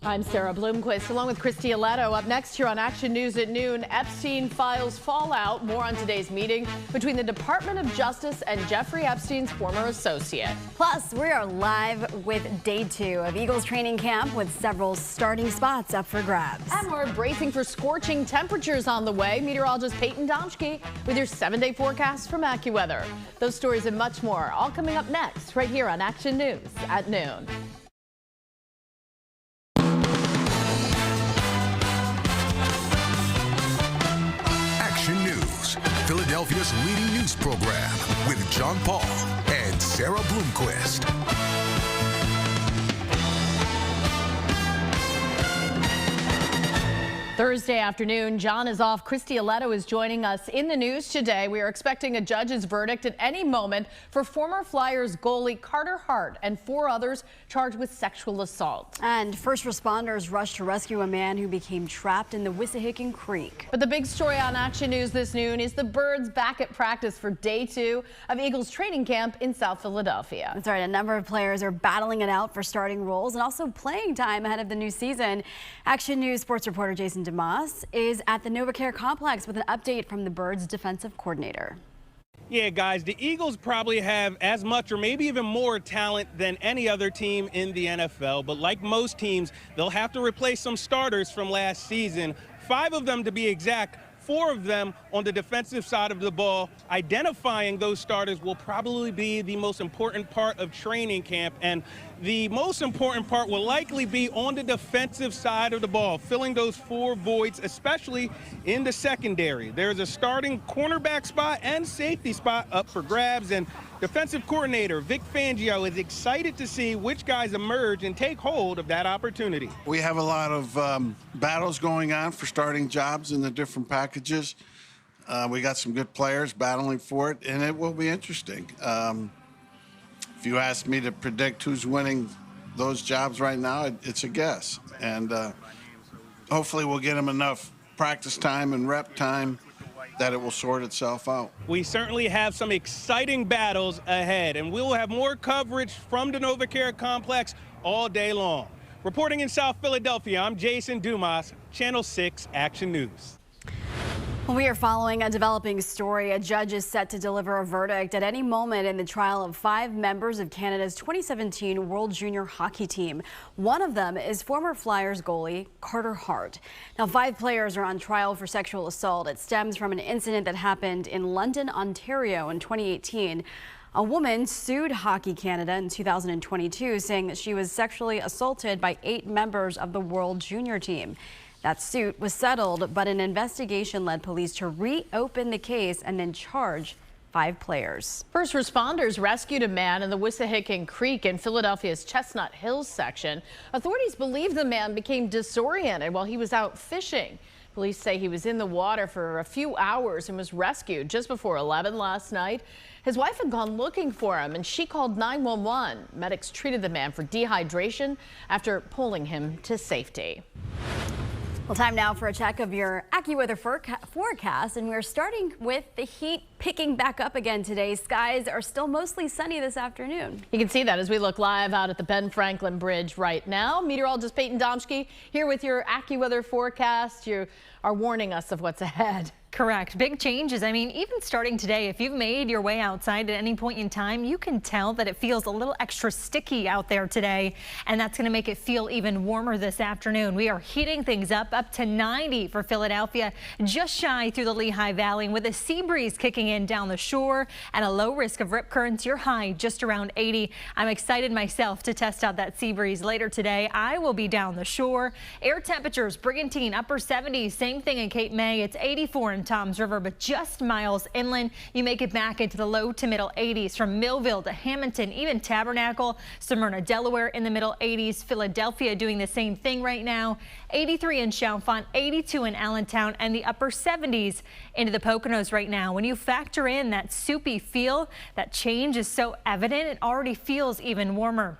I'm Sarah Bloomquist, along with Christy Aletto. Up next here on Action News at noon, Epstein files fallout. More on today's meeting between the Department of Justice and Jeffrey Epstein's former associate. Plus, we are live with day 2 of Eagles training camp with several starting spots up for grabs. And we're bracing for scorching temperatures on the way. Meteorologist Peyton Domschke with your 7-day forecast from AccuWeather. Those stories and much more all coming up next right here on Action News at noon. News, Philadelphia's leading news program with John Paul and Sarah Bloomquist. Thursday afternoon, John is off. Christy Aletto is joining us in the news today. We are expecting a judge's verdict at any moment for former Flyers goalie Carter Hart and 4 others charged with sexual assault. And first responders rushed to rescue a man who became trapped in the Wissahickon Creek. But the big story on Action News this noon is the Birds back at practice for day 2 of Eagles training camp in South Philadelphia. That's right. A number of players are battling it out for starting roles and also playing time ahead of the new season. Action News sports reporter Jason DeMoss is at the NovaCare complex with an update from the Birds defensive coordinator. Yeah, guys, the Eagles probably have as much or maybe even more talent than any other team in the NFL. But like most teams, they'll have to replace some starters from last season. 5 of them to be exact. 4 of them on the defensive side of the ball. Identifying those starters will probably be the most important part of training camp, and the most important part will likely be on the defensive side of the ball, filling those 4 voids, especially in the secondary. There's a starting cornerback spot and safety spot up for grabs, and defensive coordinator Vic Fangio is excited to see which guys emerge and take hold of that opportunity. We have a lot of battles going on for starting jobs in the different packages. We got some good players battling for it, and it will be interesting. If you ask me to predict who's winning those jobs right now, it's a guess. And hopefully we'll get them enough practice time and rep time that it will sort itself out. We certainly have some exciting battles ahead, and we'll have more coverage from the NovaCare complex all day long. Reporting in South Philadelphia, I'm Jason Dumas, Channel 6 Action News. We are following a developing story. A judge is set to deliver a verdict at any moment in the trial of 5 members of Canada's 2017 World Junior Hockey team. One of them is former Flyers goalie Carter Hart. Now, 5 players are on trial for sexual assault. It stems from an incident that happened in London, Ontario in 2018. A woman sued Hockey Canada in 2022, saying that she was sexually assaulted by 8 members of the World Junior team. That suit was settled, but an investigation led police to reopen the case and then charge 5 players. First responders rescued a man in the Wissahickon Creek in Philadelphia's Chestnut Hills section. Authorities believe the man became disoriented while he was out fishing. Police say he was in the water for a few hours and was rescued just before 11 last night. His wife had gone looking for him and she called 911. Medics treated the man for dehydration after pulling him to safety. Well, time now for a check of your AccuWeather forecast, and we're starting with the heat picking back up again today. Skies are still mostly sunny this afternoon. You can see that as we look live out at the Ben Franklin Bridge right now. Meteorologist Peyton Domschke here with your AccuWeather forecast. You are warning us of what's ahead. Correct. Big changes. I mean, even starting today, if you've made your way outside at any point in time, you can tell that it feels a little extra sticky out there today, and that's going to make it feel even warmer this afternoon. We are heating things up to 90 for Philadelphia, just shy through the Lehigh Valley, with a sea breeze kicking in down the shore and a low risk of rip currents. Your high just around 80. I'm excited myself to test out that sea breeze later today. I will be down the shore. Air temperatures, Brigantine, upper 70s. Same thing in Cape May. It's 84 in Toms River, but just miles inland, you make it back into the low to middle 80s from Millville to Hamilton, even Tabernacle, Smyrna, Delaware in the middle 80s. Philadelphia doing the same thing right now. 83 in Chalfont, 82 in Allentown, and the upper 70s into the Poconos right now. When you factor in that soupy feel, that change is so evident, it already feels even warmer.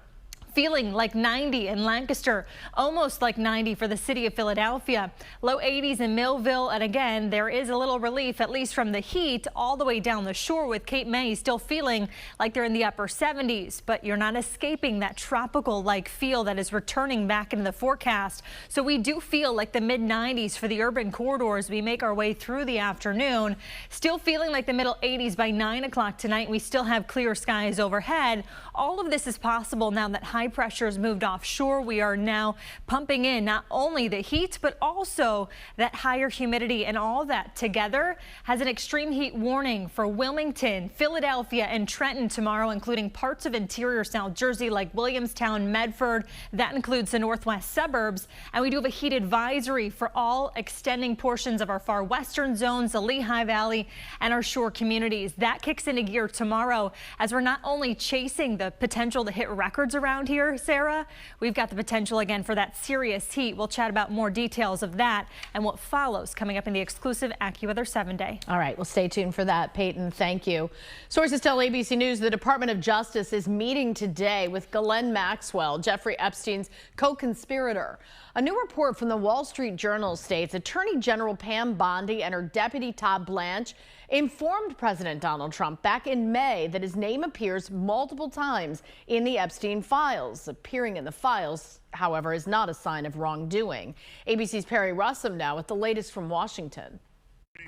feeling like 90 in Lancaster, almost like 90 for the city of Philadelphia. Low 80s in Millville, and again, there is a little relief, at least from the heat, all the way down the shore, with Cape May still feeling like they're in the upper 70s. But you're not escaping that tropical-like feel that is returning back into the forecast. So we do feel like the mid-90s for the urban corridors. We make our way through the afternoon, still feeling like the middle 80s by 9 o'clock tonight. We still have clear skies overhead. All of this is possible now that high pressure has moved offshore. We are now pumping in not only the heat, but also that higher humidity, and all that together has an extreme heat warning for Wilmington, Philadelphia, and Trenton tomorrow, including parts of interior South Jersey like Williamstown, Medford. That includes the northwest suburbs. And we do have a heat advisory for all extending portions of our far western zones, the Lehigh Valley, and our shore communities. That kicks into gear tomorrow as we're not only chasing the potential to hit records around here, Sarah, we've got the potential again for that serious heat. We'll chat about more details of that and what follows coming up in the exclusive AccuWeather 7-Day. All right, well, stay tuned for that, Peyton. Thank you. Sources tell ABC News the Department of Justice is meeting today with Ghislaine Maxwell, Jeffrey Epstein's co-conspirator. A new report from the Wall Street Journal states Attorney General Pam Bondi and her deputy Todd Blanche informed President Donald Trump back in May that his name appears multiple times in the Epstein files. Appearing in the files, however, is not a sign of wrongdoing. ABC's Perry Russum now with the latest from Washington.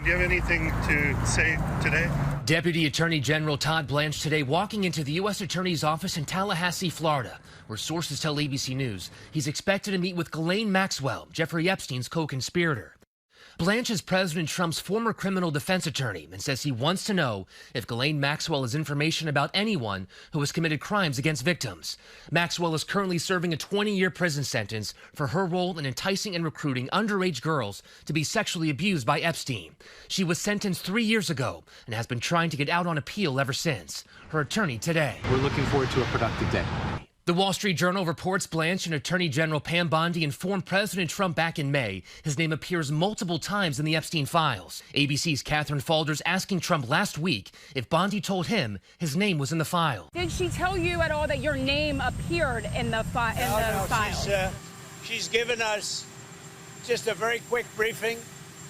Do you have anything to say today? Deputy Attorney General Todd Blanche today walking into the U.S. Attorney's office in Tallahassee, Florida, where sources tell ABC News he's expected to meet with Ghislaine Maxwell, Jeffrey Epstein's co-conspirator. Blanche is President Trump's former criminal defense attorney and says he wants to know if Ghislaine Maxwell has information about anyone who has committed crimes against victims. Maxwell is currently serving a 20-year prison sentence for her role in enticing and recruiting underage girls to be sexually abused by Epstein. She was sentenced 3 years ago and has been trying to get out on appeal ever since. Her attorney today. We're looking forward to a productive day. The Wall Street Journal reports Blanche and Attorney General Pam Bondi informed President Trump back in May his name appears multiple times in the Epstein files. ABC's Catherine Falders asking Trump last week if Bondi told him his name was in the file. Did she tell you at all that your name appeared in the file? She's given us just a very quick briefing,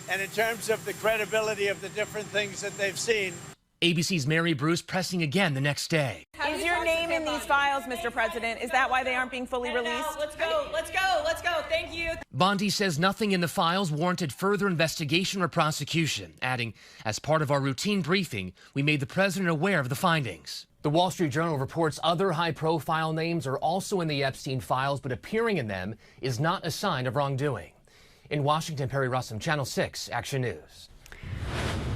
and in terms of the credibility of the different things that they've seen. ABC's Mary Bruce pressing again the next day. Is your name in these files, Mr. President? Is that why they aren't being fully released? Let's go, let's go, let's go. Thank you. Bondi says nothing in the files warranted further investigation or prosecution, adding, as part of our routine briefing, we made the president aware of the findings. The Wall Street Journal reports other high-profile names are also in the Epstein files, but appearing in them is not a sign of wrongdoing. In Washington, Perry Russum, Channel 6, Action News.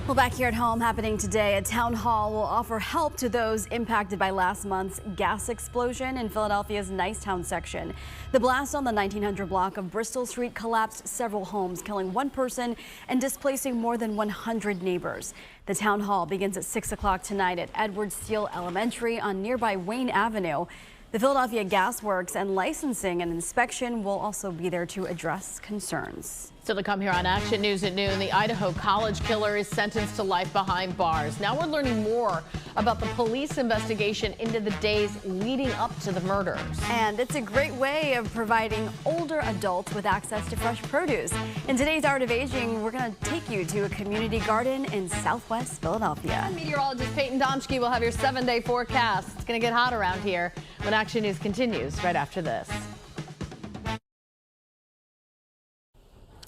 Well, back here at home, happening today, a town hall will offer help to those impacted by last month's gas explosion in Philadelphia's Nicetown section. The blast on the 1900 block of Bristol Street collapsed several homes, killing one person and displacing more than 100 neighbors. The town hall begins at 6 o'clock tonight at Edward Steele Elementary on nearby Wayne Avenue. The Philadelphia Gas Works and Licensing and Inspection will also be there to address concerns. Still to come here on Action News at noon, the Idaho college killer is sentenced to life behind bars. Now we're learning more about the police investigation into the days leading up to the murders. And it's a great way of providing older adults with access to fresh produce. In today's Art of Aging, we're going to take you to a community garden in Southwest Philadelphia. Meteorologist Peyton Domschke will have your 7-day forecast. It's going to get hot around here when Action News continues right after this.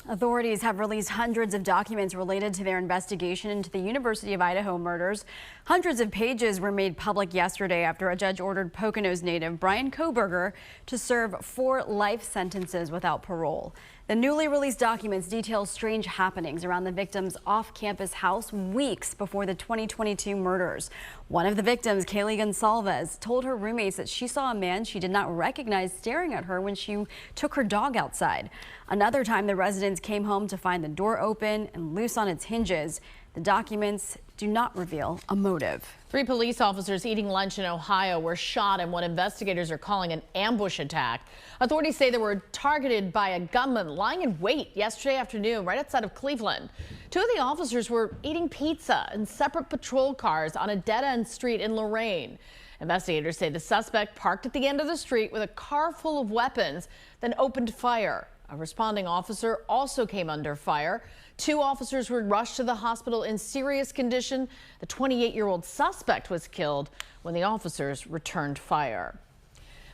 Authorities have released hundreds of documents related to their investigation into the University of Idaho murders. Hundreds of pages were made public yesterday after a judge ordered Poconos native Brian Kohberger to serve 4 life sentences without parole. The newly released documents detail strange happenings around the victim's off-campus house weeks before the 2022 murders. One of the victims, Kaylee Gonsalves, told her roommates that she saw a man she did not recognize staring at her when she took her dog outside. Another time, the residents came home to find the door open and loose on its hinges. The documents do not reveal a motive. 3 police officers eating lunch in Ohio were shot in what investigators are calling an ambush attack. Authorities say they were targeted by a gunman lying in wait yesterday afternoon right outside of Cleveland. 2 of the officers were eating pizza in separate patrol cars on a dead-end street in Lorain. Investigators say the suspect parked at the end of the street with a car full of weapons, then opened fire. A responding officer also came under fire. 2 officers were rushed to the hospital in serious condition. The 28-year-old suspect was killed when the officers returned fire.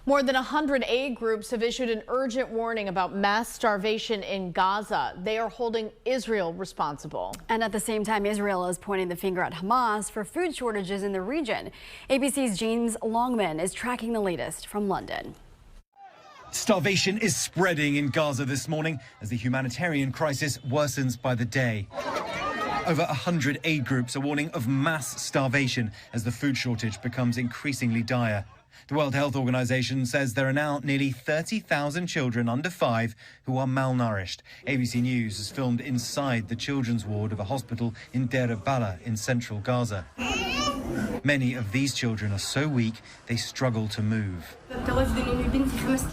More than 100 aid groups have issued an urgent warning about mass starvation in Gaza. They are holding Israel responsible. And at the same time, Israel is pointing the finger at Hamas for food shortages in the region. ABC's James Longman is tracking the latest from London. Starvation is spreading in Gaza this morning as the humanitarian crisis worsens by the day. Over 100 aid groups are warning of mass starvation as the food shortage becomes increasingly dire. The World Health Organization says there are now nearly 30,000 children under 5 who are malnourished. ABC News has filmed inside the children's ward of a hospital in Deir al-Balah in central Gaza. Many of these children are so weak they struggle to move.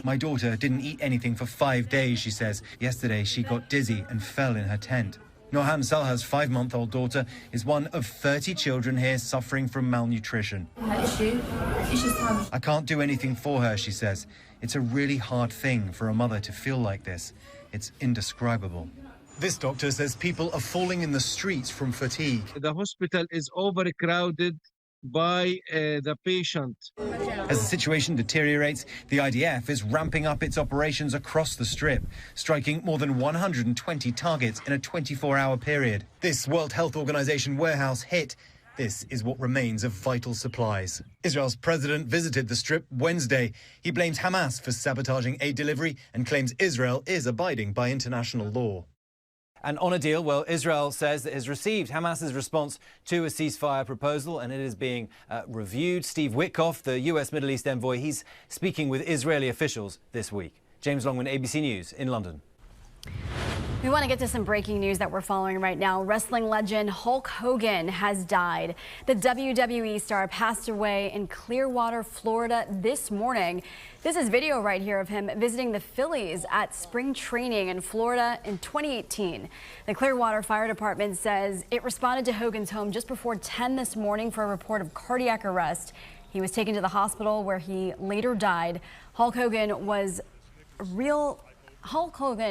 My daughter didn't eat anything for 5 days, she says. Yesterday she got dizzy and fell in her tent. Nohan Salha's 5-month-old daughter is one of 30 children here suffering from malnutrition. I can't do anything for her, she says. It's a really hard thing for a mother to feel like this. It's indescribable. This doctor says people are falling in the streets from fatigue. The hospital is overcrowded by the patient. As the situation deteriorates, the IDF is ramping up its operations across the Strip, striking more than 120 targets in a 24-hour period. This World Health Organization warehouse hit. This is what remains of vital supplies. Israel's president visited the Strip Wednesday. He blames Hamas for sabotaging aid delivery and claims Israel is abiding by international law. And on a deal, well, Israel says it has received Hamas's response to a ceasefire proposal, and it is being reviewed. Steve Witkoff, the U.S. Middle East envoy, he's speaking with Israeli officials this week. James Longman, ABC News in London. We want to get to some breaking news that we're following right now. Wrestling legend Hulk Hogan has died. The WWE star passed away in Clearwater, Florida this morning. This is video right here of him visiting the Phillies at spring training in Florida in 2018. The Clearwater Fire Department says it responded to Hogan's home just before 10 this morning for a report of cardiac arrest. He was taken to the hospital where he later died. Hulk Hogan,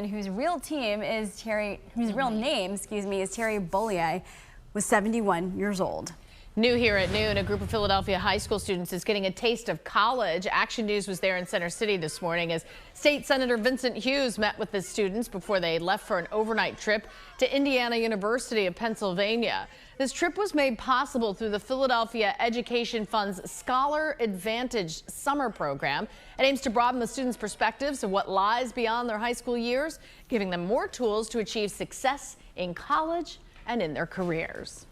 whose real name is Terry Bollier, was 71 years old. New here at noon, a group of Philadelphia high school students is getting a taste of college. Action News was there in Center City this morning as State Senator Vincent Hughes met with the students before they left for an overnight trip to Indiana University of Pennsylvania. This trip was made possible through the Philadelphia Education Fund's Scholar Advantage summer program. It aims to broaden the students' perspectives of what lies beyond their high school years, giving them more tools to achieve success in college and in their careers.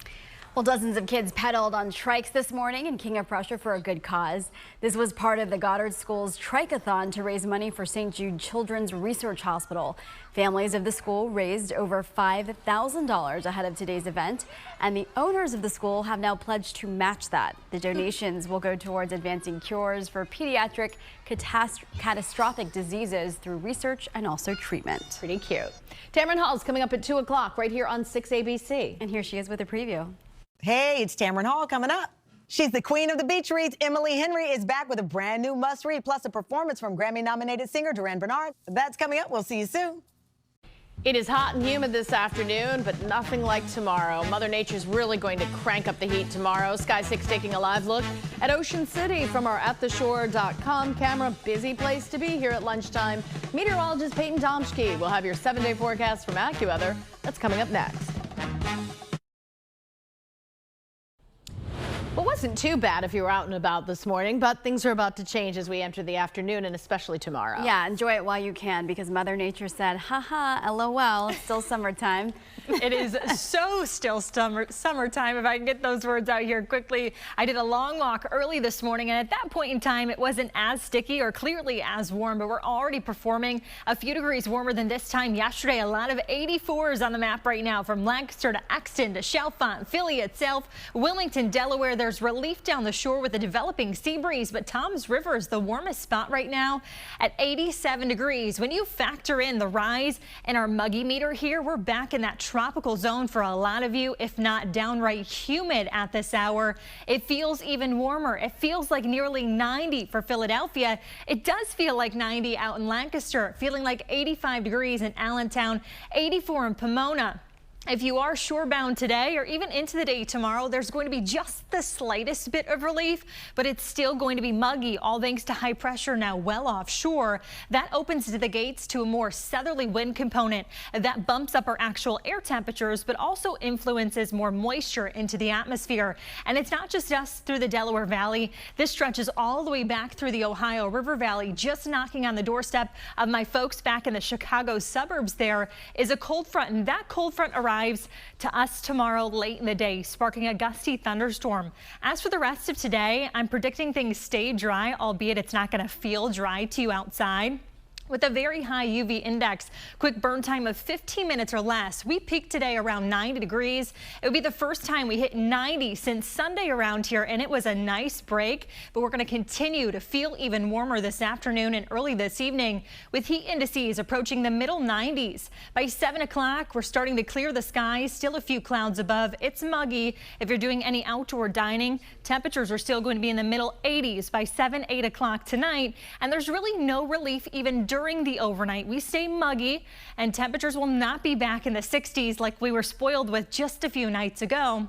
Well, dozens of kids pedaled on trikes this morning in King of Prussia for a good cause. This was part of the Goddard School's Trike-a-thon to raise money for St. Jude Children's Research Hospital. Families of the school raised over $5,000 ahead of today's event, and the owners of the school have now pledged to match that. The donations will go towards advancing cures for pediatric catastrophic diseases through research and also treatment. Pretty cute. Tamron Hall is coming up at 2 o'clock right here on 6 ABC. And here she is with a preview. Hey, it's Tamron Hall coming up. She's the queen of the beach reads. Emily Henry is back with a brand new must-read, plus a performance from Grammy-nominated singer Duran Bernard. That's coming up. We'll see you soon. It is hot and humid this afternoon, but nothing like tomorrow. Mother Nature's really going to crank up the heat tomorrow. Sky 6 taking a live look at Ocean City from our attheshore.com camera. Busy place to be here at lunchtime. Meteorologist Peyton Tomsky will have your 7-day forecast from AccuWeather. That's coming up next. Well, it wasn't too bad if you were out and about this morning, but things are about to change as we enter the afternoon and especially tomorrow. Yeah, enjoy it while you can because Mother Nature said, haha, LOL, it's still summertime. It is so still summertime, if I can get those words out here quickly. I did a long walk early this morning, and at that point in time, it wasn't as sticky or clearly as warm, but we're already performing a few degrees warmer than this time yesterday. A lot of 84s on the map right now, from Lancaster to Exton to Chalfont, Philly itself, Wilmington, Delaware. There's relief down the shore with a developing sea breeze, but Toms River is the warmest spot right now at 87 degrees. When you factor in the rise in our muggy meter here, we're back in that tropical zone for a lot of you, if not downright humid at this hour. It feels even warmer. It feels like nearly 90 for Philadelphia. It does feel like 90 out in Lancaster, feeling like 85 degrees in Allentown, 84 in Pomona. If you are shorebound today or even into the day tomorrow, there's going to be just the slightest bit of relief, but it's still going to be muggy, all thanks to high pressure now well offshore. That opens the gates to a more southerly wind component that bumps up our actual air temperatures, but also influences more moisture into the atmosphere. And it's not just us through the Delaware Valley. This stretches all the way back through the Ohio River Valley. Just knocking on the doorstep of my folks back in the Chicago suburbs there is a cold front, and that cold front arrives to us tomorrow late in the day, sparking a gusty thunderstorm. As for the rest of today, I'm predicting things stay dry, albeit it's not going to feel dry to you outside. With a very high UV index, quick burn time of 15 minutes or less. We peaked today around 90 degrees. It would be the first time we hit 90 since Sunday around here, and it was a nice break. But we're going to continue to feel even warmer this afternoon and early this evening, with heat indices approaching the middle 90s. By 7 o'clock, we're starting to clear the skies. Still a few clouds above. It's muggy. If you're doing any outdoor dining, temperatures are still going to be in the middle 80s by 7, 8 o'clock tonight. And there's really no relief even during the overnight. We stay muggy, and temperatures will not be back in the 60s like we were spoiled with just a few nights ago.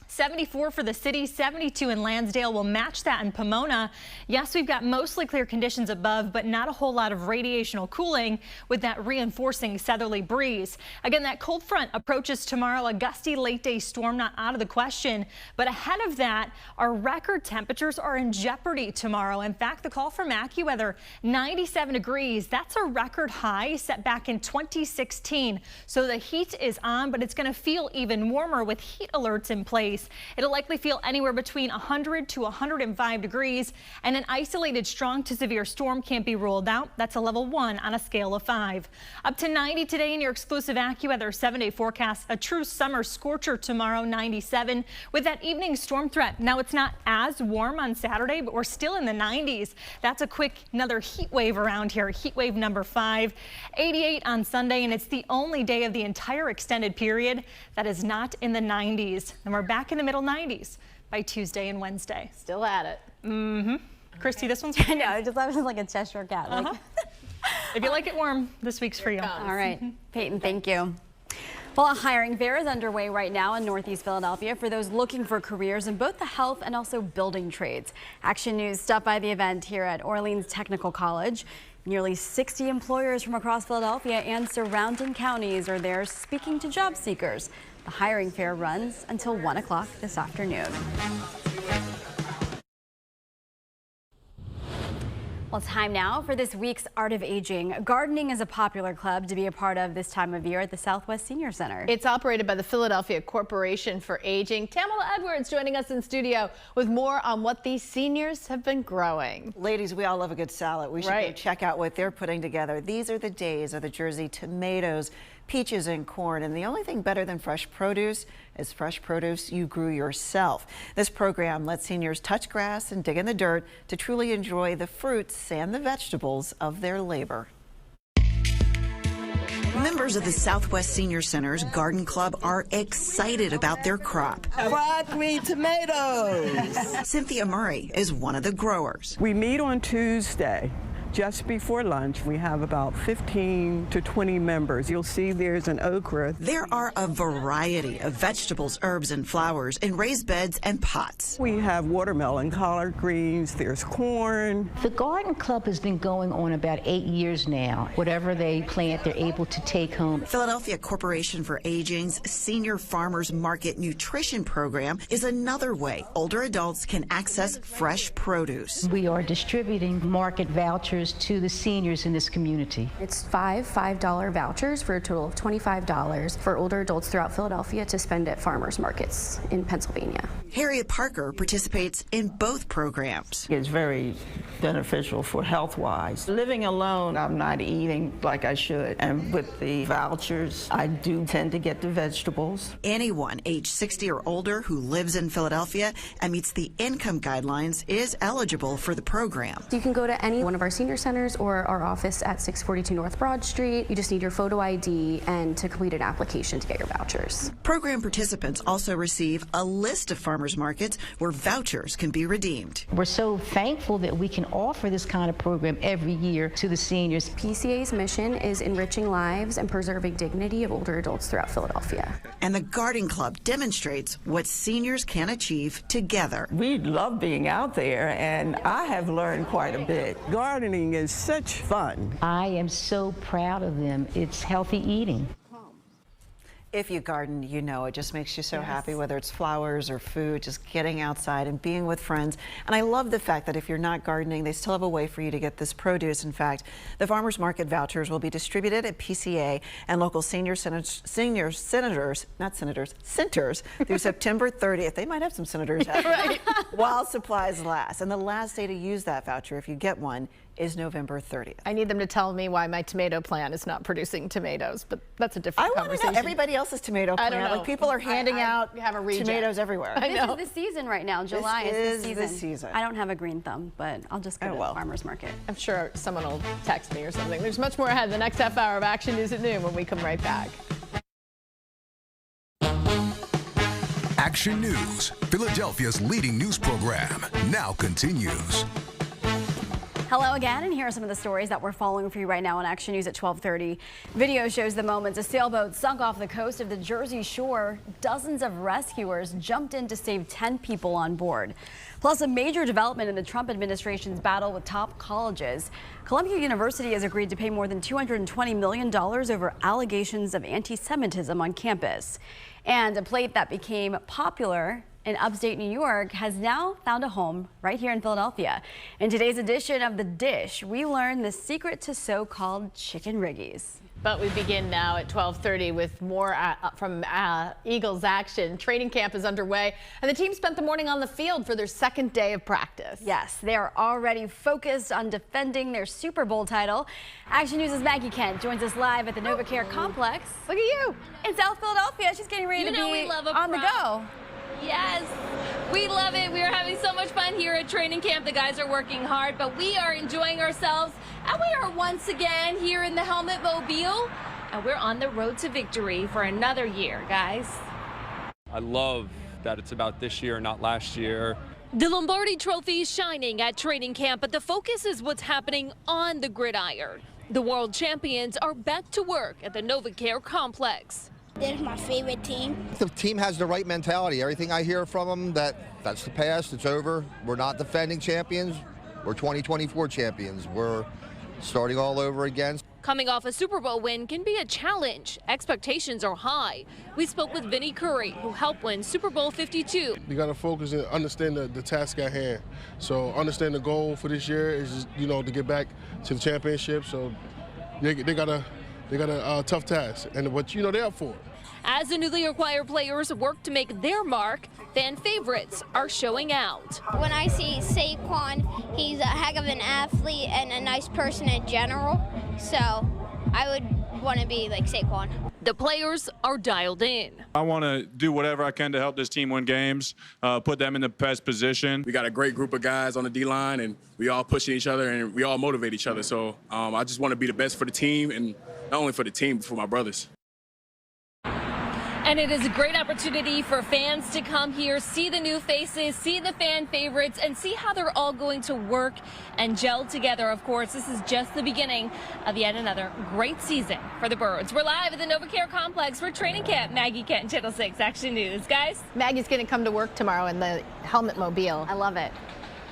74 for the city, 72 in Lansdale will match that in Pomona. Yes, we've got mostly clear conditions above, but not a whole lot of radiational cooling with that reinforcing southerly breeze. Again, that cold front approaches tomorrow. A gusty late day storm not out of the question, but ahead of that, our record temperatures are in jeopardy tomorrow. In fact, the call from AccuWeather, 97 degrees. That's a record high set back in 2016. So the heat is on, but it's going to feel even warmer with heat alerts in place. It'll likely feel anywhere between 100 to 105 degrees, and an isolated strong to severe storm can't be ruled out. That's a level 1 on a scale of 5. Up to 90 today in your exclusive AccuWeather 7-day forecast. A true summer scorcher tomorrow, 97, with that evening storm threat. Now, it's not as warm on Saturday, but we're still in the 90s. That's a quick another heat wave around here. Heat wave number 5. 88 on Sunday, and it's the only day of the entire extended period that is not in the 90s. And we're back in the middle 90s by Tuesday and Wednesday. Still at it. Mm-hmm. Christy, this one's for you. No, I just thought it was like a Cheshire cat. Like. If you like it warm, this week's for you. All right, Peyton, thank you. Well, a hiring fair is underway right now in Northeast Philadelphia for those looking for careers in both the health and also building trades. Action News stopped by the event here at Orleans Technical College. Nearly 60 employers from across Philadelphia and surrounding counties are there speaking to job seekers. The hiring fair runs until 1 o'clock this afternoon. Well, it's time now for this week's Art of Aging. Gardening is a popular club to be a part of this time of year at the Southwest Senior Center. It's operated by the Philadelphia Corporation for Aging. Tamala Edwards joining us in studio with more on what these seniors have been growing. Ladies, we all love a good salad. We should go check out what they're putting together. These are the days of the Jersey tomatoes, peaches, and corn. And the only thing better than fresh produce is fresh produce you grew yourself. This program lets seniors touch grass and dig in the dirt to truly enjoy the fruits and the vegetables of their labor. Members of the Southwest Senior Center's Garden Club are excited about their crop. Fried green tomatoes. Cynthia Murray is one of the growers. We meet on Tuesday. Just before lunch, we have about 15 to 20 members. You'll see there's an okra. There are a variety of vegetables, herbs, and flowers in raised beds and pots. We have watermelon, collard greens, there's corn. The Garden Club has been going on about 8 years now. Whatever they plant, they're able to take home. Philadelphia Corporation for Aging's Senior Farmers Market Nutrition Program is another way older adults can access fresh produce. We are distributing market vouchers vouchers to the seniors in this community. It's $5 vouchers for a total of $25 for older adults throughout Philadelphia to spend at farmers markets in Pennsylvania. Harriet Parker participates in both programs. It's very beneficial for health-wise. Living alone, I'm not eating like I should. And with the vouchers, I do tend to get the vegetables. Anyone age 60 or older who lives in Philadelphia and meets the income guidelines is eligible for the program. You can go to any one of our senior centers or our office at 642 North Broad Street. You just need your photo ID and to complete an application to get your vouchers. Program participants also receive a list of farmers markets where vouchers can be redeemed. We're so thankful that we can offer this kind of program every year to the seniors. PCA's mission is enriching lives and preserving dignity of older adults throughout Philadelphia. And the Garden Club demonstrates what seniors can achieve together. We love being out there, and I have learned quite a bit. Gardening is such fun. I am so proud of them. It's healthy eating. If you garden, you know it just makes you so happy, whether it's flowers or food, just getting outside and being with friends. And I love the fact that if you're not gardening, they still have a way for you to get this produce. In fact, the farmers market vouchers will be distributed at PCA and local centers through September 30th. They might have some senators out while supplies last. And the last day to use that voucher, if you get one, is November 30th. I need them to tell me why my tomato plant is not producing tomatoes, but that's a different conversation. I want to know everybody else's tomato plant. I don't know. Like people are handing out tomatoes everywhere. This is the season right now. July is the season. I don't have a green thumb, but I'll just go to the farmer's market. I'm sure someone will text me or something. There's much more ahead. The next half hour of Action News at noon when we come right back. Action News, Philadelphia's leading news program, now continues. Hello again, and here are some of the stories that we're following for you right now on Action News at 12:30. Video shows the moments a sailboat sunk off the coast of the Jersey Shore. Dozens of rescuers jumped in to save 10 people on board. Plus, a major development in the Trump administration's battle with top colleges. Columbia University has agreed to pay more than $220 million over allegations of anti-Semitism on campus. And a plate that became popular in upstate New York has now found a home right here in Philadelphia. In today's edition of The Dish, we learn the secret to so-called chicken Riggies. But we begin now at 12:30 with more from Eagles action. Training camp is underway, and the team spent the morning on the field for their second day of practice. Yes, they are already focused on defending their Super Bowl title. Action News' Maggie Kent joins us live at the NovaCare Complex. Look at you in South Philadelphia. She's getting ready to be on the go. Yes, we love it. We are having so much fun here at training camp. The guys are working hard, but we are enjoying ourselves. And we are once again here in the Helmet Mobile. And we're on the road to victory for another year, guys. I love that it's about this year, not last year. The Lombardi Trophy is shining at training camp, but the focus is what's happening on the gridiron. The world champions are back to work at the NovaCare Complex. They're my favorite team. The team has the right mentality. Everything I hear from them, that's the past, it's over. We're not defending champions. We're 2024 champions. We're starting all over again. Coming off a Super Bowl win can be a challenge. Expectations are high. We spoke with Vinny Curry, who helped win Super Bowl 52. You got to focus and understand the task at hand. So understand the goal for this year is, to get back to the championship. So they got a tough task, and what they're up for. As the newly acquired players work to make their mark, fan favorites are showing out. When I see Saquon, he's a heck of an athlete and a nice person in general, so I would want to be like Saquon. The players are dialed in. I want to do whatever I can to help this team win games, put them in the best position. We got a great group of guys on the D-line, and we all pushing each other, and we all motivate each other. So I just want to be the best for the team, and not only for the team, but for my brothers. And it is a great opportunity for fans to come here, see the new faces, see the fan favorites, and see how they're all going to work and gel together. Of course, this is just the beginning of yet another great season for the Birds. We're live at the NovaCare Complex for training camp. Maggie Kent, Channel 6 Action News. Guys? Maggie's going to come to work tomorrow in the Helmet Mobile. I love it.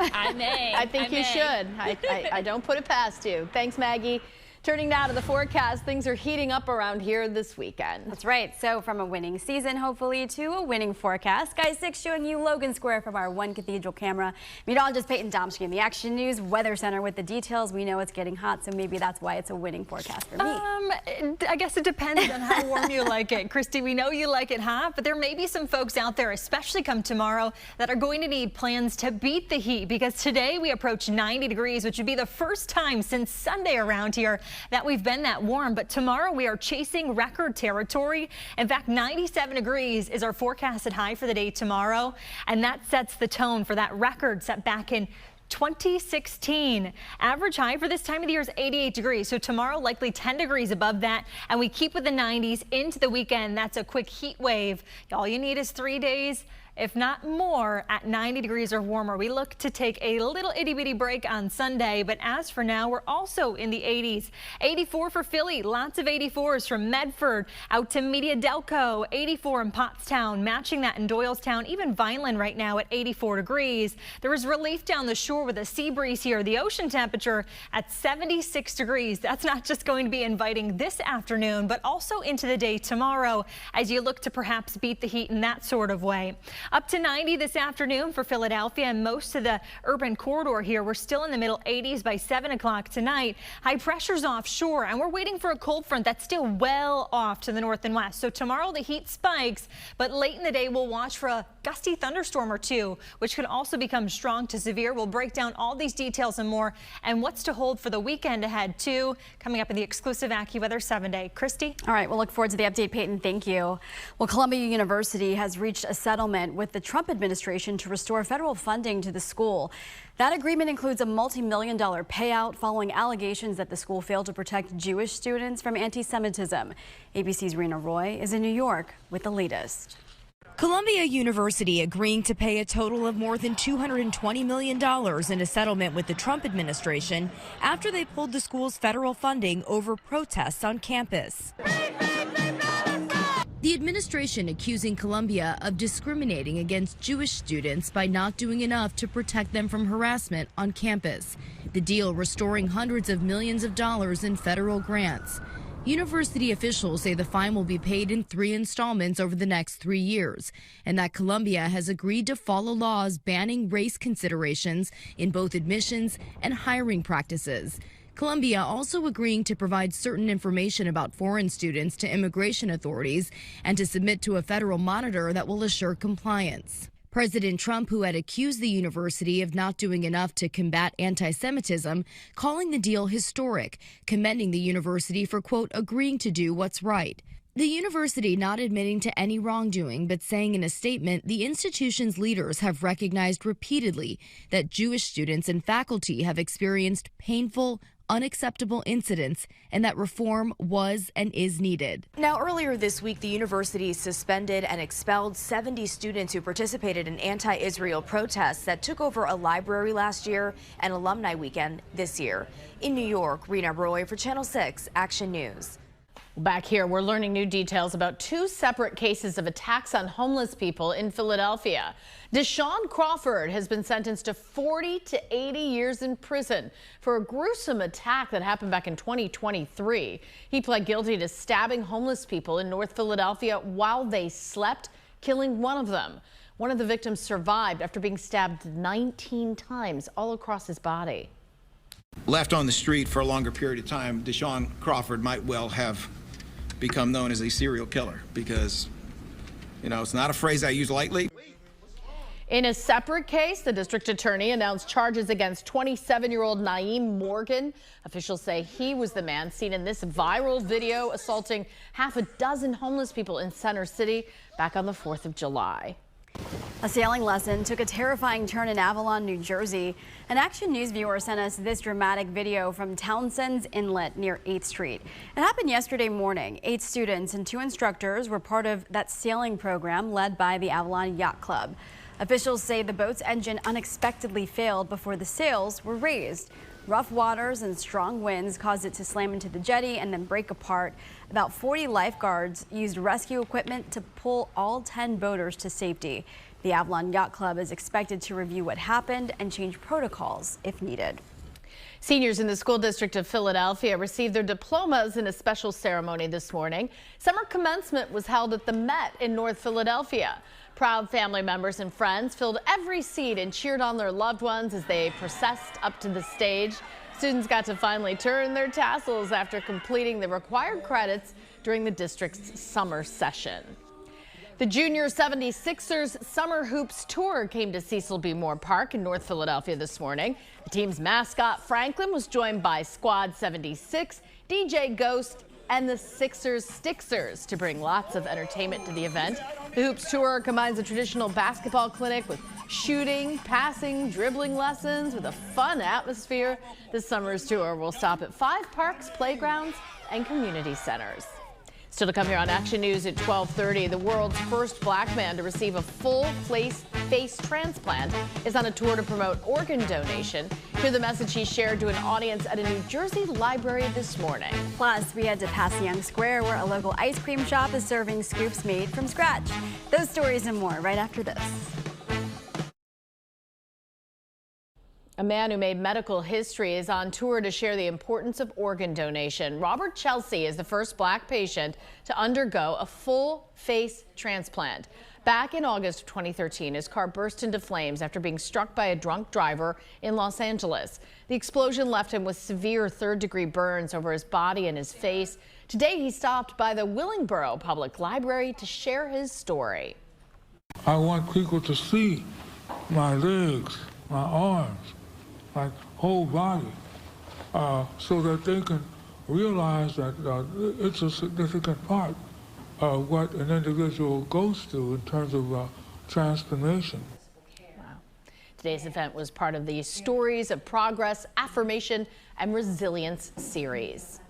I may. I think you should. I don't put it past you. Thanks, Maggie. Turning now to the forecast, things are heating up around here this weekend. That's right. So from a winning season, hopefully, to a winning forecast. Sky 6 showing you Logan Square from our One Cathedral camera. Meteorologist Peyton Domsky in the Action News Weather Center with the details. We know it's getting hot, so maybe that's why it's a winning forecast for me. I guess it depends on how warm you like it. Christy, we know you like it hot, but there may be some folks out there, especially come tomorrow, that are going to need plans to beat the heat, because today we approach 90 degrees, which would be the first time since Sunday around here that we've been that warm. But tomorrow we are chasing record territory. In fact, 97 degrees is our forecasted high for the day tomorrow, and that sets the tone for that record set back in 2016. Average high for this time of the year is 88 degrees. So tomorrow likely 10 degrees above that, and we keep with the 90s into the weekend. That's a quick heat wave. All you need is 3 days, if not more, at 90 degrees or warmer. We look to take a little itty bitty break on Sunday, but as for now, we're also in the 80s. 84 for Philly, lots of 84s from Medford out to Media Delco, 84 in Pottstown, matching that in Doylestown, even Vineland right now at 84 degrees. There is relief down the shore with a sea breeze here. The ocean temperature at 76 degrees. That's not just going to be inviting this afternoon, but also into the day tomorrow as you look to perhaps beat the heat in that sort of way. Up to 90 this afternoon for Philadelphia and most of the urban corridor here. We're still in the middle 80s by 7 o'clock tonight. High pressure's offshore, and we're waiting for a cold front that's still well off to the north and west. So tomorrow the heat spikes, but late in the day we'll watch for a gusty thunderstorm or two, which could also become strong to severe. We'll break down all these details and more, and what's to hold for the weekend ahead too, coming up in the exclusive AccuWeather 7-Day. Christy? All right, we'll look forward to the update, Peyton. Thank you. Well, Columbia University has reached a settlement with the Trump administration to restore federal funding to the school. That agreement includes a multi-million-dollar payout following allegations that the school failed to protect Jewish students from anti-Semitism. ABC's Rena Roy is in New York with the latest. Columbia University agreeing to pay a total of more than $220 million in a settlement with the Trump administration after they pulled the school's federal funding over protests on campus. The administration accusing Columbia of discriminating against Jewish students by not doing enough to protect them from harassment on campus. The deal restoring hundreds of millions of dollars in federal grants. University officials say the fine will be paid in 3 installments over the next 3 years, and that Columbia has agreed to follow laws banning race considerations in both admissions and hiring practices. Columbia also agreeing to provide certain information about foreign students to immigration authorities and to submit to a federal monitor that will assure compliance. President Trump, who had accused the university of not doing enough to combat anti-Semitism, calling the deal historic, commending the university for, quote, agreeing to do what's right. The university not admitting to any wrongdoing, but saying in a statement the institution's leaders have recognized repeatedly that Jewish students and faculty have experienced painful, unacceptable incidents and that reform was and is needed. Now, earlier this week, the university suspended and expelled 70 students who participated in anti-Israel protests that took over a library last year and alumni weekend this year. In New York, Rena Roy for Channel 6 Action News. Back here, we're learning new details about 2 separate cases of attacks on homeless people in Philadelphia. Deshaun Crawford has been sentenced to 40 to 80 years in prison for a gruesome attack that happened back in 2023. He pled guilty to stabbing homeless people in North Philadelphia while they slept, killing one of them. One of the victims survived after being stabbed 19 times all across his body. Left on the street for a longer period of time, Deshaun Crawford might well have become known as a serial killer because, it's not a phrase I use lightly. In a separate case, the district attorney announced charges against 27-year-old Naeem Morgan. Officials say he was the man seen in this viral video assaulting half a dozen homeless people in Center City back on the 4th of July. A sailing lesson took a terrifying turn in Avalon, New Jersey. An Action News viewer sent us this dramatic video from Townsend's Inlet near 8th Street. It happened yesterday morning. 8 students and 2 instructors were part of that sailing program led by the Avalon Yacht Club. Officials say the boat's engine unexpectedly failed before the sails were raised. Rough waters and strong winds caused it to slam into the jetty and then break apart. About 40 lifeguards used rescue equipment to pull all 10 boaters to safety. The Avalon Yacht Club is expected to review what happened and change protocols if needed. Seniors in the school district of Philadelphia received their diplomas in a special ceremony this morning. Summer commencement was held at the Met in North Philadelphia. Proud family members and friends filled every seat and cheered on their loved ones as they processed up to the stage. Students got to finally turn their tassels after completing the required credits during the district's summer session. The Junior 76ers Summer Hoops Tour came to Cecil B. Moore Park in North Philadelphia this morning. The team's mascot, Franklin, was joined by Squad 76, DJ Ghost, and the Sixers Stixers to bring lots of entertainment to the event. The Hoops Tour combines a traditional basketball clinic with shooting, passing, dribbling lessons with a fun atmosphere. The Summer's Tour will stop at 5 parks, playgrounds, and community centers. Still to come here on Action News at 12:30, the world's first black man to receive a full face transplant is on a tour to promote organ donation. Hear the message he shared to an audience at a New Jersey library this morning. Plus, we head to Passyunk Square, where a local ice cream shop is serving scoops made from scratch. Those stories and more right after this. A man who made medical history is on tour to share the importance of organ donation. Robert Chelsea is the first black patient to undergo a full face transplant. Back in August of 2013, his car burst into flames after being struck by a drunk driver in Los Angeles. The explosion left him with severe third-degree burns over his body and his face. Today, he stopped by the Willingboro Public Library to share his story. I want people to see my legs, my arms, my whole body, so that they can realize that it's a significant part of what an individual goes through in terms of transformation. Wow. Today's event was part of the Stories of Progress, Affirmation, and Resilience series.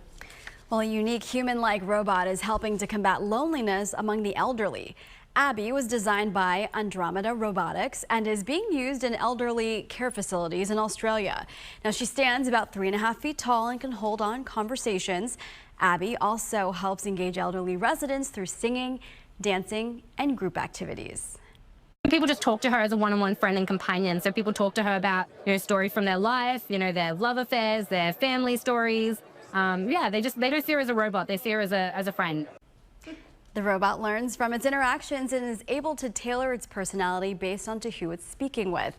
Well, a unique human-like robot is helping to combat loneliness among the elderly. Abby was designed by Andromeda Robotics and is being used in elderly care facilities in Australia. Now, she stands about 3.5 feet tall and can hold on conversations. Abby also helps engage elderly residents through singing, dancing, and group activities. People just talk to her as a one-on-one friend and companion. So people talk to her about, stories from their life, their love affairs, their family stories. They don't see her as a robot. They see her as a friend. The robot learns from its interactions and is able to tailor its personality based on to who it's speaking with.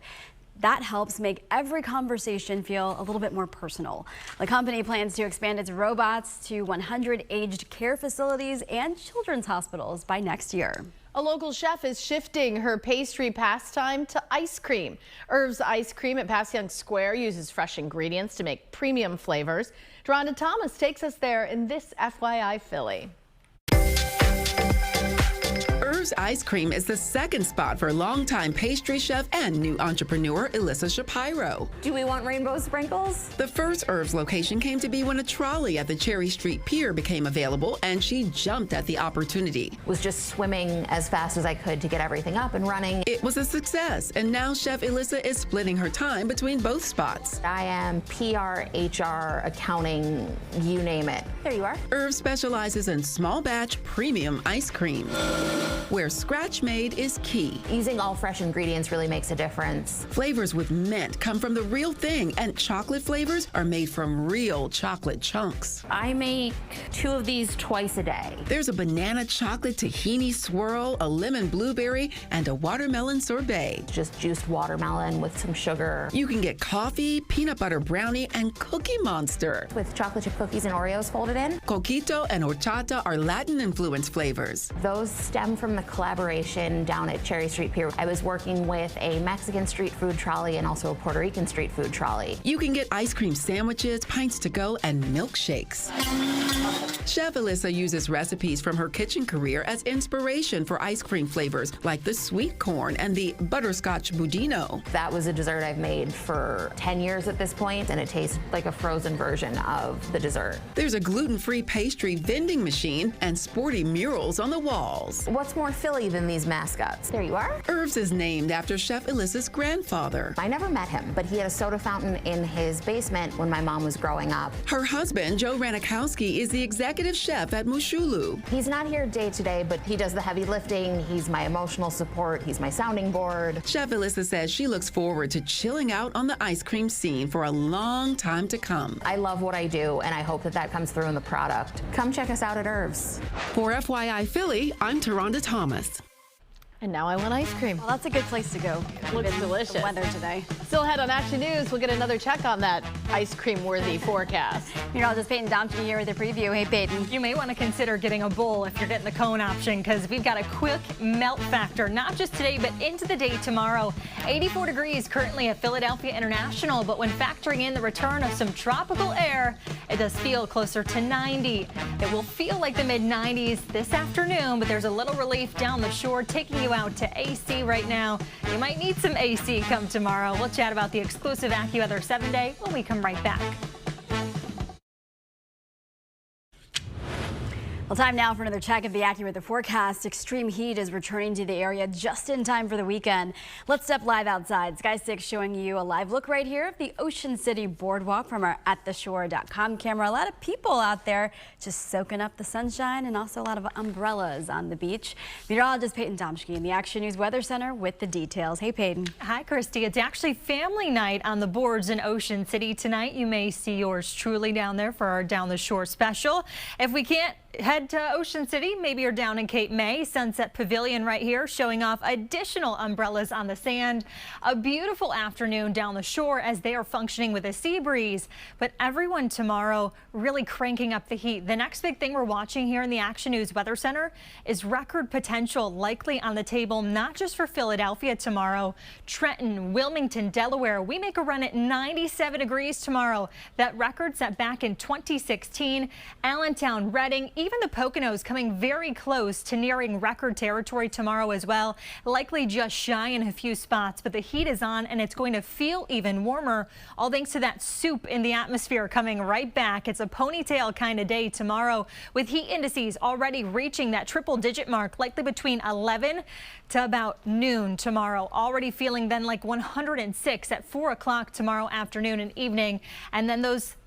That helps make every conversation feel a little bit more personal. The company plans to expand its robots to 100 aged care facilities and children's hospitals by next year. A local chef is shifting her pastry pastime to ice cream. Irv's Ice Cream at Passyunk Square uses fresh ingredients to make premium flavors. Deronda Thomas takes us there in this FYI Philly. Irv's Ice Cream is the second spot for longtime pastry chef and new entrepreneur Alyssa Shapiro. Do we want rainbow sprinkles? The first Irv's location came to be when a trolley at the Cherry Street Pier became available, and she jumped at the opportunity. Was just swimming as fast as I could to get everything up and running. It was a success, and now Chef Alyssa is splitting her time between both spots. I am PR, HR, accounting, you name it. There you are. Irv specializes in small batch premium ice cream, where scratch made is key. Using all fresh ingredients really makes a difference. Flavors with mint come from the real thing, and chocolate flavors are made from real chocolate chunks. I make 2 of these twice a day. There's a banana chocolate tahini swirl, a lemon blueberry, and a watermelon sorbet. Just juiced watermelon with some sugar. You can get coffee, peanut butter brownie, and Cookie Monster. With chocolate chip cookies and Oreos folded in. Coquito and horchata are Latin-influenced flavors. Those stem from the collaboration down at Cherry Street Pier. I was working with a Mexican street food trolley and also a Puerto Rican street food trolley. You can get ice cream sandwiches, pints to go, and milkshakes. Chef Alyssa uses recipes from her kitchen career as inspiration for ice cream flavors like the sweet corn and the butterscotch budino. That was a dessert I've made for 10 years at this point, and it tastes like a frozen version of the dessert. There's a gluten-free pastry vending machine and sporty murals on the walls. What's more Philly than these mascots? There you are. Irv's is named after Chef Alyssa's grandfather. I never met him, but he had a soda fountain in his basement when my mom was growing up. Her husband, Joe Ranikowski, is the executive executive chef at Mushulu. He's not here day to day, but he does the heavy lifting. He's my emotional support. He's my sounding board. Chef Alyssa says she looks forward to chilling out on the ice cream scene for a long time to come. I love what I do, and I hope that that comes through in the product. Come check us out at Irv's. For FYI Philly, I'm Taronda Thomas. And now I want ice cream. Well, that's a good place to go. Looks delicious. The weather today. Still ahead on Action News, we'll get another check on that ice cream-worthy forecast. Meteorologist Peyton Domke here with a preview. Hey, Peyton. You may want to consider getting a bowl if you're getting the cone option, because we've got a quick melt factor, not just today, but into the day tomorrow. 84 degrees currently at Philadelphia International, but when factoring in the return of some tropical air, it does feel closer to 90. It will feel like the mid-90s this afternoon, but there's a little relief down the shore, taking you out to AC right now. You might need some AC come tomorrow. We'll chat about the exclusive AccuWeather 7-day when we come right back. Well, time now for another check of the AccuWeather forecast. Extreme heat is returning to the area just in time for the weekend. Let's step live outside. Sky 6 showing you a live look right here of the Ocean City Boardwalk from our attheshore.com camera. A lot of people out there just soaking up the sunshine, and also a lot of umbrellas on the beach. Meteorologist Peyton Domke in the Action News Weather Center with the details. Hey, Peyton. Hi, Christy. It's actually family night on the boards in Ocean City tonight. You may see yours truly down there for our Down the Shore special. If we can't head to Ocean City, maybe you're down in Cape May. Sunset Pavilion right here showing off additional umbrellas on the sand. A beautiful afternoon down the shore as they are functioning with a sea breeze. But everyone tomorrow really cranking up the heat. The next big thing we're watching here in the Action News Weather Center is record potential likely on the table, not just for Philadelphia tomorrow. Trenton, Wilmington, Delaware, we make a run at 97 degrees tomorrow. That record set back in 2016. Allentown, Reading, even the Poconos coming very close to nearing record territory tomorrow as well. Likely just shy in a few spots, but the heat is on and it's going to feel even warmer, all thanks to that soup in the atmosphere coming right back. It's a ponytail kind of day tomorrow with heat indices already reaching that triple-digit mark, likely between 11 to about noon tomorrow. Already feeling then like 106 at 4 o'clock tomorrow afternoon and evening. And then those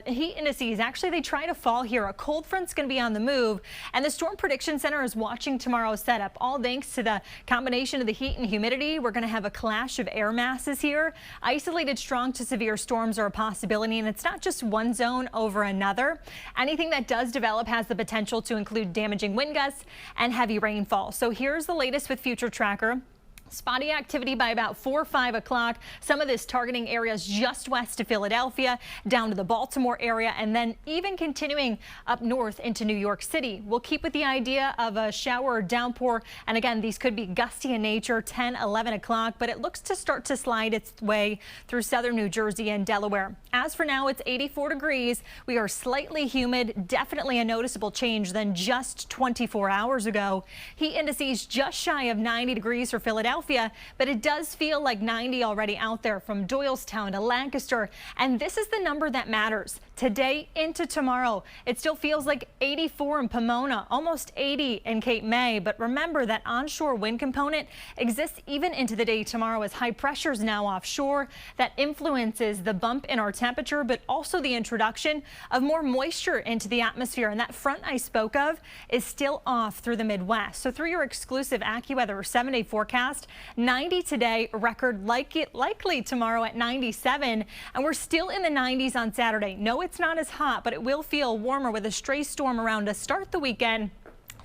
heat indices, actually, they try to fall here. A cold front's going to be on the move, and the Storm Prediction Center is watching tomorrow's setup. All thanks to the combination of the heat and humidity, we're going to have a clash of air masses here. Isolated strong to severe storms are a possibility, and it's not just one zone over another. Anything that does develop has the potential to include damaging wind gusts and heavy rainfall. So here's the latest with Future Tracker. Spotty activity by about 4 or 5 o'clock. Some of this targeting areas just west of Philadelphia, down to the Baltimore area, and then even continuing up north into New York City. We'll keep with the idea of a shower or downpour. And again, these could be gusty in nature, 10, 11 o'clock, but it looks to start to slide its way through southern New Jersey and Delaware. As for now, it's 84 degrees. We are slightly humid, definitely a noticeable change than just 24 hours ago. Heat indices just shy of 90 degrees for Philadelphia, but it does feel like 90 already out there from Doylestown to Lancaster. And this is the number that matters. Today into tomorrow, it still feels like 84 in Pomona, almost 80 in Cape May. But remember that onshore wind component exists even into the day tomorrow as high pressures now offshore. That influences the bump in our temperature, but also the introduction of more moisture into the atmosphere. And that front I spoke of is still off through the Midwest. So through your exclusive AccuWeather 7-day forecast, 90 today, record likely tomorrow at 97, and we're still in the 90s on Saturday. No, it's not as hot, but it will feel warmer with a stray storm around to start the weekend.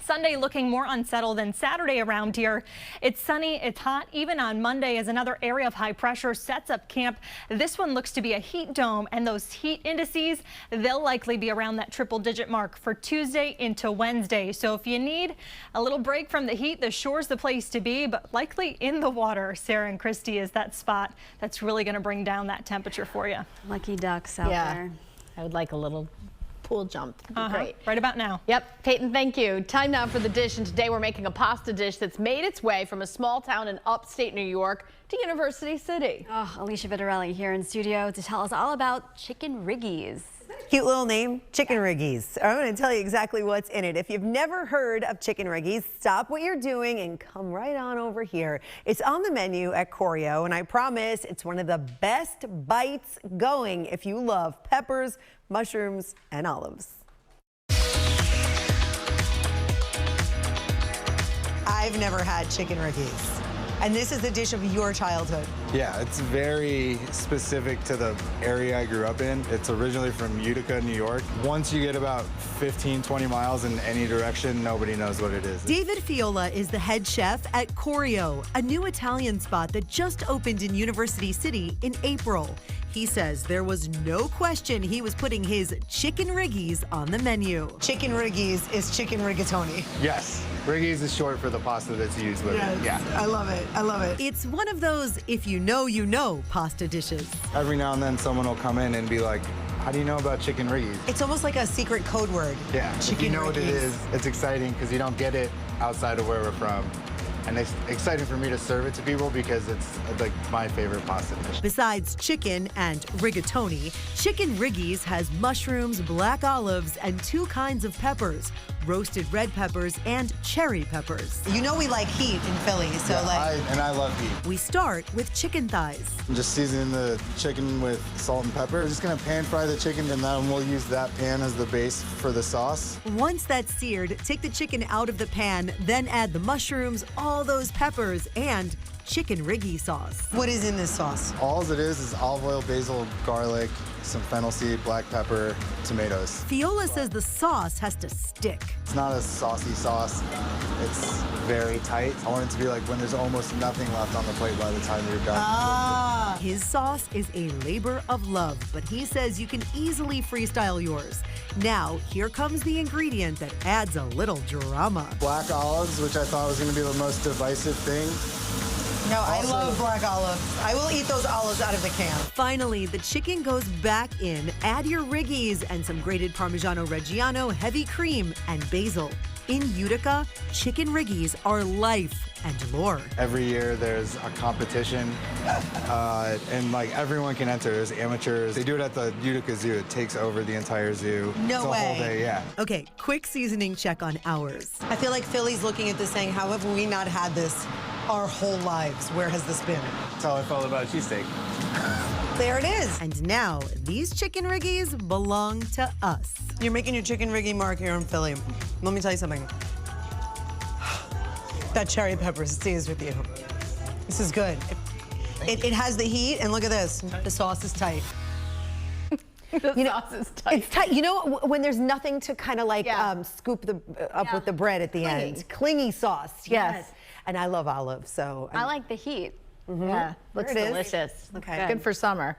Sunday looking more unsettled than Saturday around here. It's sunny, it's hot, even on Monday as another area of high pressure sets up camp. This one looks to be a heat dome, and those heat indices, they'll likely be around that triple-digit mark for Tuesday into Wednesday. So if you need a little break from the heat, the shore's the place to be, but likely in the water. Sarah and Christy is that spot that's really going to bring down that temperature for you. Lucky ducks out there. I would like a little pool jump. Great. Right about now. Yep. Peyton, thank you. Time now for the dish, and today we're making a pasta dish that's made its way from a small town in upstate New York to University City. Alicia Vitarelli here in studio to tell us all about chicken Riggies. Cute little name, chicken Riggies. I'm going to tell you exactly what's in it. If you've never heard of chicken Riggies, stop what you're doing and come right on over here. It's on the menu at Corio, and I promise it's one of the best bites going if you love peppers, mushrooms, and olives. I've never had chicken Riggies. And this is a dish of your childhood. Yeah, it's very specific to the area I grew up in. It's originally from Utica, New York. Once you get about 15, 20 miles in any direction, nobody knows what it is. David Fiola is the head chef at Corio, a new Italian spot that just opened in University City in April. He says there was no question he was putting his chicken Riggies on the menu. Chicken Riggies is chicken rigatoni. Yes. Riggies is short for the pasta that's used with it. Yeah. I love it. I love it. It's one of those if you know pasta dishes. Every now and then someone will come in and be like, how do you know about chicken Riggies? It's almost like a secret code word. Yeah. Chicken if you know Riggies. what it is, it's exciting because you don't get it outside of where we're from. And it's exciting for me to serve it to people because it's like my favorite pasta dish. Besides chicken and rigatoni, chicken Riggies has mushrooms, black olives, and 2 kinds of peppers, roasted red peppers and cherry peppers. You know we like heat in Philly, so I love heat. We start with chicken thighs. I'm just seasoning the chicken with salt and pepper. We're just gonna pan fry the chicken and then we'll use that pan as the base for the sauce. Once that's seared, take the chicken out of the pan, then add the mushrooms, all those peppers, and chicken Riggy sauce. What is in this sauce? All it is olive oil, basil, garlic, some fennel seed, black pepper, tomatoes. Fiola says the sauce has to stick. It's not a saucy sauce. It's very tight. I want it to be like when there's almost nothing left on the plate by the time you're done. His sauce is a labor of love, but he says you can easily freestyle yours. Now, here comes the ingredient that adds a little drama. Black olives, which I thought was going to be the most divisive thing. No, I love black olives. I will eat those olives out of the can. Finally, the chicken goes back in. Add your Riggies and some grated Parmigiano Reggiano, heavy cream, and basil. In Utica, chicken Riggies are life and lore. Every year there's a competition, and like everyone can enter. There's amateurs. They do it at the Utica Zoo. It takes over the entire zoo. No it's a way. whole day, yeah. Okay, quick seasoning check on ours. I feel like Philly's looking at this saying, how have we not had this our whole lives? Where has this been? That's how I felt about cheesesteak. There it is. And now, these chicken Riggies belong to us. You're making your chicken Riggy mark here in Philly. Let me tell you something. That cherry pepper stays with you. This is good. It has the heat, and look at this. The sauce is tight. Sauce is tight. It's tight. You know, when there's nothing to kind of like scoop up with the bread at the end. Clingy sauce, yes. And I love olives, so. I like the heat. Yeah, looks There it is. delicious. Okay. Good for summer.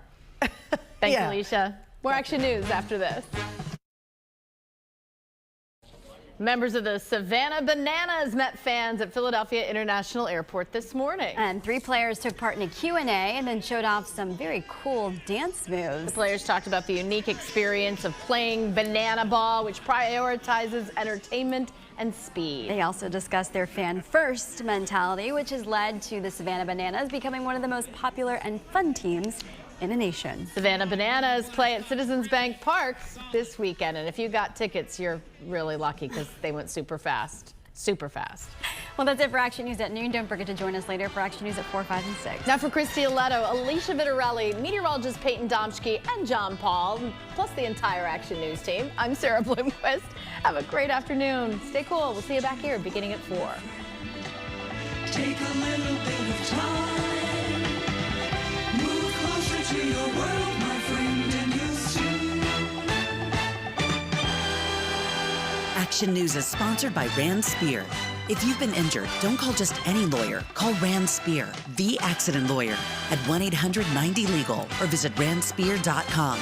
Thanks, Alicia. More Action News after this. Members of the Savannah Bananas met fans at Philadelphia International Airport this morning. And 3 players took part in a Q&A and then showed off some very cool dance moves. The players talked about the unique experience of playing banana ball, which prioritizes entertainment and speed. They also discussed their fan-first mentality, which has led to the Savannah Bananas becoming one of the most popular and fun teams in the nation. Savannah Bananas play at Citizens Bank Park this weekend, and if you got tickets, you're really lucky because they went super fast. Super fast. Well, that's it for Action News at noon. Don't forget to join us later for Action News at 4, 5, and 6. Now for Christy Aletto, Alicia Vitarelli, meteorologist Peyton Domschke, and John Paul, plus the entire Action News team. I'm Sarah Bloomquist. Have a great afternoon. Stay cool. We'll see you back here beginning at 4. Take a little bit of time. Move closer to your world, my friend, and you'll see. Action News is sponsored by Rand Spear. If you've been injured, don't call just any lawyer. Call Rand Spear, the accident lawyer, at 1-800-90-LEGAL or visit randspear.com.